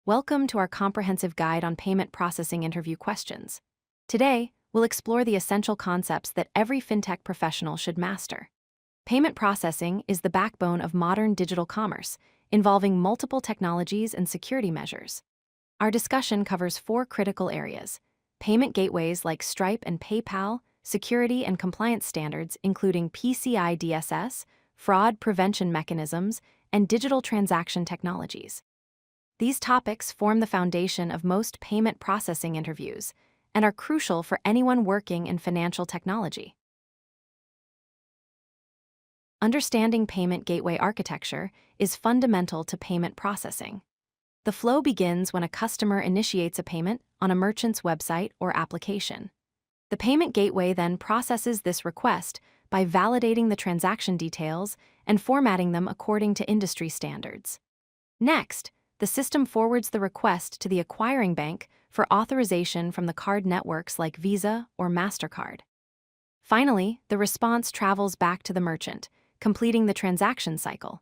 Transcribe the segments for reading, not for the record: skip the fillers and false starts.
Welcome to our comprehensive guide on payment processing interview questions. Today, we'll explore the essential concepts that every fintech professional should master. Payment processing is the backbone of modern digital commerce, involving multiple technologies and security measures. Our discussion covers four critical areas: payment gateways like Stripe and PayPal, security and compliance standards including PCI DSS, fraud prevention mechanisms, and digital transaction technologies. These topics form the foundation of most payment processing interviews and are crucial for anyone working in financial technology. Understanding payment gateway architecture is fundamental to payment processing. The flow begins when a customer initiates a payment on a merchant's website or application. The payment gateway then processes this request by validating the transaction details and formatting them according to industry standards. Next, the system forwards the request to the acquiring bank for authorization from the card networks like Visa or MasterCard. Finally, the response travels back to the merchant, completing the transaction cycle.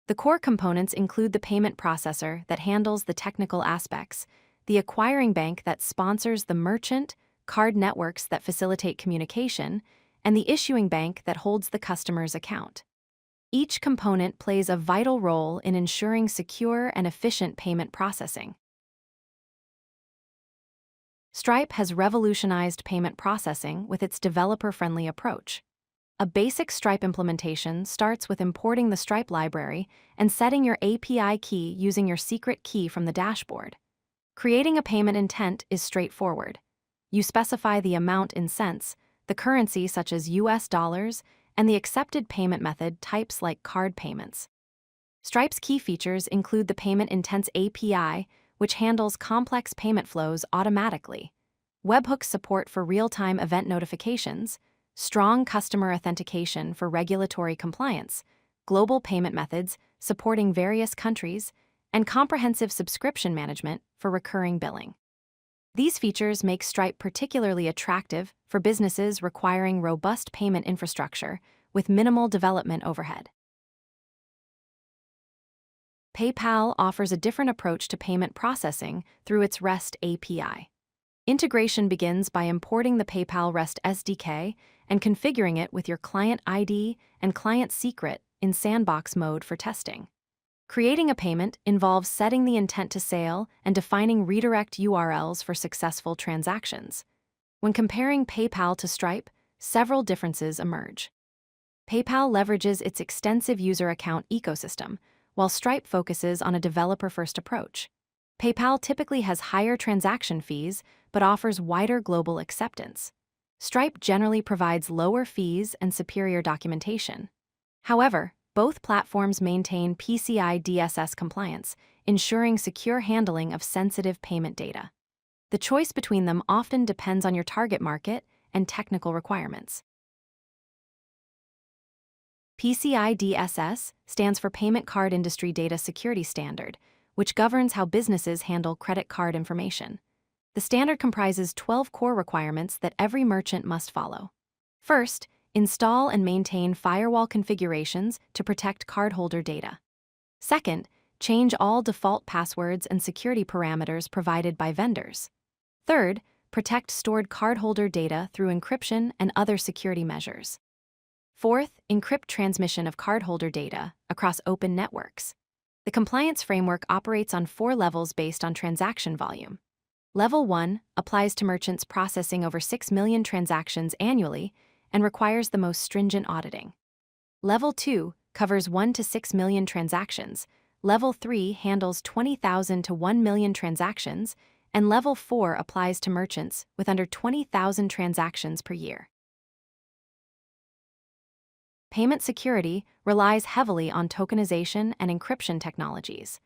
The core components include the payment processor that handles the technical aspects, the acquiring bank that sponsors the merchant, card networks that facilitate communication, and the issuing bank that holds the customer's account. Each component plays a vital role in ensuring secure and efficient payment processing. Stripe has revolutionized payment processing with its developer-friendly approach. A basic Stripe implementation starts with importing the Stripe library and setting your API key using your secret key from the dashboard. Creating a payment intent is straightforward. You specify the amount in cents, the currency such as US dollars, and the accepted payment method types like card payments. Stripe's key features include the Payment Intents API, which handles complex payment flows automatically, webhooks support for real-time event notifications, strong customer authentication for regulatory compliance, global payment methods supporting various countries, and comprehensive subscription management for recurring billing. These features make Stripe particularly attractive for businesses requiring robust payment infrastructure with minimal development overhead. PayPal offers a different approach to payment processing through its REST API. Integration begins by importing the PayPal REST SDK and configuring it with your client ID and client secret in sandbox mode for testing. Creating a payment involves setting the intent to sale and defining redirect URLs for successful transactions. When comparing PayPal to Stripe, several differences emerge. PayPal leverages its extensive user account ecosystem, while Stripe focuses on a developer-first approach. PayPal typically has higher transaction fees but offers wider global acceptance. Stripe generally provides lower fees and superior documentation. However, both platforms maintain PCI DSS compliance, ensuring secure handling of sensitive payment data. The choice between them often depends on your target market and technical requirements. PCI DSS stands for Payment Card Industry Data Security Standard, which governs how businesses handle credit card information. The standard comprises 12 core requirements that every merchant must follow. First, install and maintain firewall configurations to protect cardholder data. Second, change all default passwords and security parameters provided by vendors. Third, protect stored cardholder data through encryption and other security measures. Fourth, encrypt transmission of cardholder data across open networks. The compliance framework operates on 4 levels based on transaction volume. Level 1 applies to merchants processing over 6 million transactions annually and requires the most stringent auditing. Level 2 covers 1 to 6 million transactions, Level 3 handles 20,000 to 1 million transactions, and Level 4 applies to merchants with under 20,000 transactions per year. Payment security relies heavily on tokenization and encryption technologies.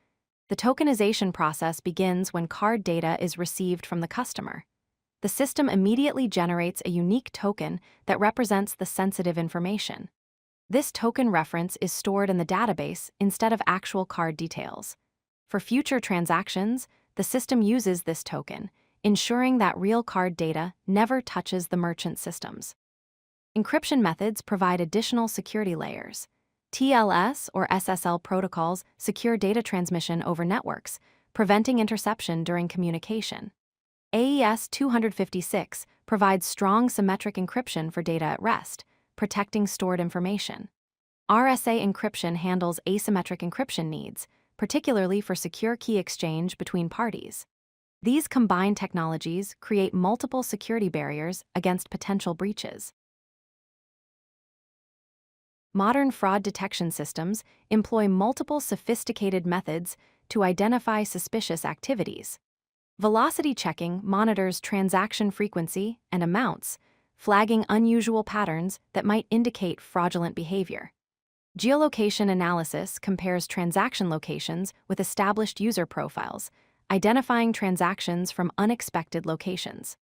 The tokenization process begins when card data is received from the customer. The system immediately generates a unique token that represents the sensitive information. This token reference is stored in the database instead of actual card details. For future transactions, the system uses this token, ensuring that real card data never touches the merchant systems. Encryption methods provide additional security layers. TLS or SSL protocols secure data transmission over networks, preventing interception during communication. AES 256 provides strong symmetric encryption for data at rest, protecting stored information. RSA encryption handles asymmetric encryption needs, particularly for secure key exchange between parties. These combined technologies create multiple security barriers against potential breaches. Modern fraud detection systems employ multiple sophisticated methods to identify suspicious activities. Velocity checking monitors transaction frequency and amounts, flagging unusual patterns that might indicate fraudulent behavior. Geolocation analysis compares transaction locations with established user profiles, identifying transactions from unexpected locations.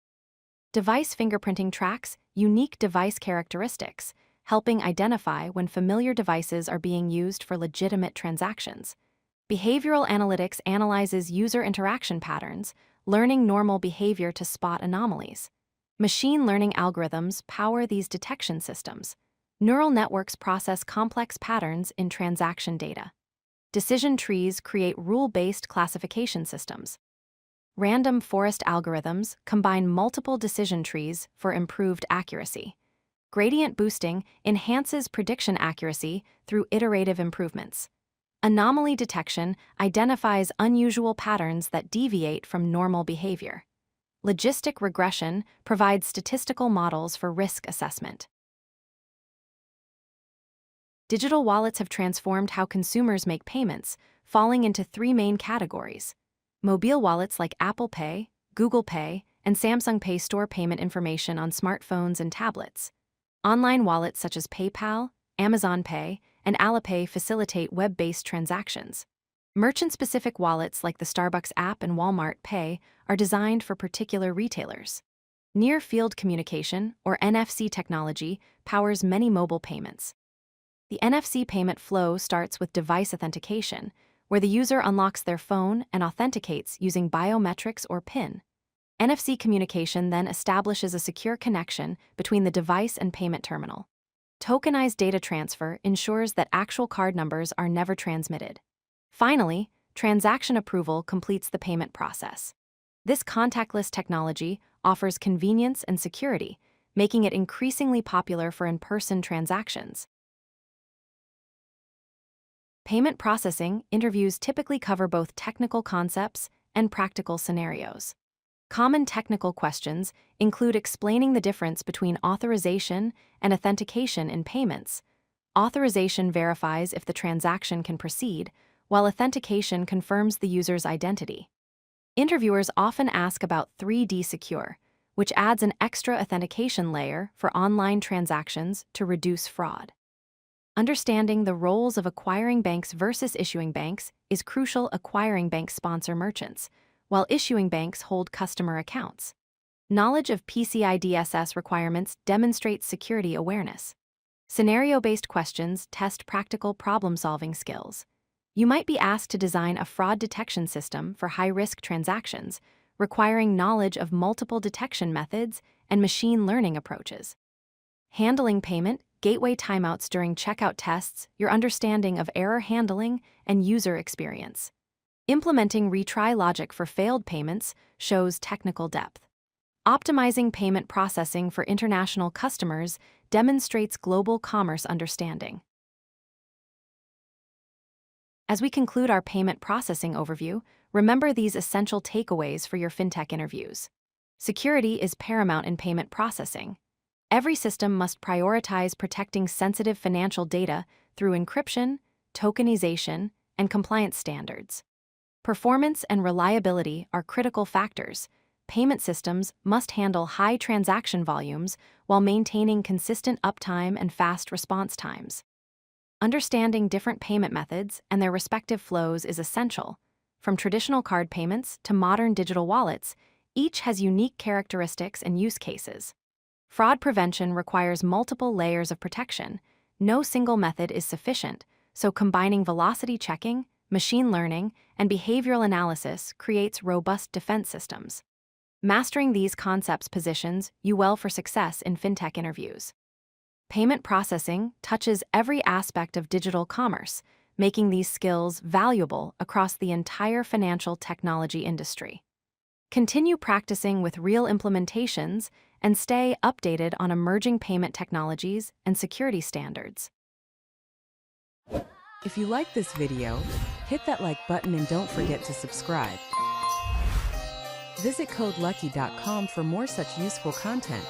Device fingerprinting tracks unique device characteristics, helping identify when familiar devices are being used for legitimate transactions. Behavioral analytics analyzes user interaction patterns, learning normal behavior to spot anomalies. Machine learning algorithms power these detection systems. Neural networks process complex patterns in transaction data. Decision trees create rule-based classification systems. Random forest algorithms combine multiple decision trees for improved accuracy. Gradient boosting enhances prediction accuracy through iterative improvements. Anomaly detection identifies unusual patterns that deviate from normal behavior. Logistic regression provides statistical models for risk assessment. Digital wallets have transformed how consumers make payments, falling into three main categories. Mobile wallets like Apple Pay, Google Pay, and Samsung Pay store payment information on smartphones and tablets. Online wallets such as PayPal, Amazon Pay, and Alipay facilitate web-based transactions. Merchant-specific wallets like the Starbucks app and Walmart Pay are designed for particular retailers. Near-field communication, or NFC technology, powers many mobile payments. The NFC payment flow starts with device authentication, where the user unlocks their phone and authenticates using biometrics or PIN. NFC communication then establishes a secure connection between the device and payment terminal. Tokenized data transfer ensures that actual card numbers are never transmitted. Finally, transaction approval completes the payment process. This contactless technology offers convenience and security, making it increasingly popular for in-person transactions. Payment processing interviews typically cover both technical concepts and practical scenarios. Common technical questions include explaining the difference between authorization and authentication in payments. Authorization verifies if the transaction can proceed, while authentication confirms the user's identity. Interviewers often ask about 3D Secure, which adds an extra authentication layer for online transactions to reduce fraud. Understanding the roles of acquiring banks versus issuing banks is crucial. Acquiring banks sponsor merchants, while issuing banks hold customer accounts. Knowledge of PCI DSS requirements demonstrates security awareness. Scenario-based questions test practical problem-solving skills. You might be asked to design a fraud detection system for high-risk transactions, requiring knowledge of multiple detection methods and machine learning approaches. Handling payment gateway timeouts during checkout tests your understanding of error handling and user experience. Implementing retry logic for failed payments shows technical depth. Optimizing payment processing for international customers demonstrates global commerce understanding. As we conclude our payment processing overview, remember these essential takeaways for your FinTech interviews. Security is paramount in payment processing. Every system must prioritize protecting sensitive financial data through encryption, tokenization, and compliance standards. Performance and reliability are critical factors. Payment systems must handle high transaction volumes while maintaining consistent uptime and fast response times. Understanding different payment methods and their respective flows is essential. From traditional card payments to modern digital wallets, each has unique characteristics and use cases. Fraud prevention requires multiple layers of protection. No single method is sufficient, so combining velocity checking, machine learning, and behavioral analysis creates robust defense systems. Mastering these concepts positions you well for success in FinTech interviews. Payment processing touches every aspect of digital commerce, making these skills valuable across the entire financial technology industry. Continue practicing with real implementations and stay updated on emerging payment technologies and security standards. If you like this video, hit that like button and don't forget to subscribe. Visit CodeLucky.com for more such useful content.